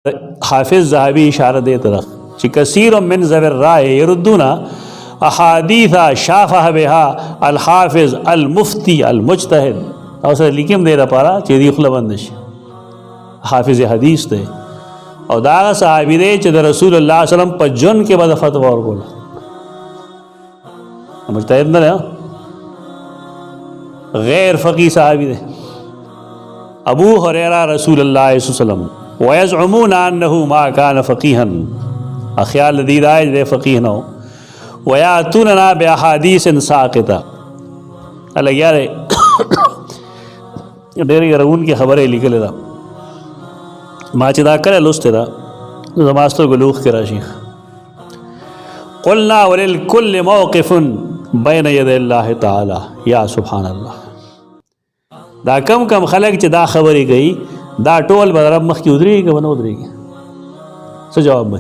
حافظ ذهبی اشاره دې طرف چې کثیر من ذوی الرأی يردون احادیث شافه بها الحافظ المفتی المجتهد او سره لیکم دې لپاره چې دې خپل بند شي حافظ حدیث ته او دا صحابي دی چې د رسول الله صلی الله علیه وسلم په جن کې به فتوا ورکوله مجتهد نه غیر فقيه صحابي دی ابو هريره رسول الله صلی الله علیه وسلم ويزعمون انه ما كان فقيها اخيال دې راځي د فقيه نه وياتوننا باحاديث ساقطه الګیاره ډېر يرون کې خبره لیکل دا ما چې دا کړه لسته دا زماستر ګلوخ کې راشي قلنا وللكل موقف بين يدي الله تعالى یا سبحان الله دا کم خلک چې دا خبرې کوي دا ټول به رب مخ کې ودرېږي که به نه ودرېږي څه جواب به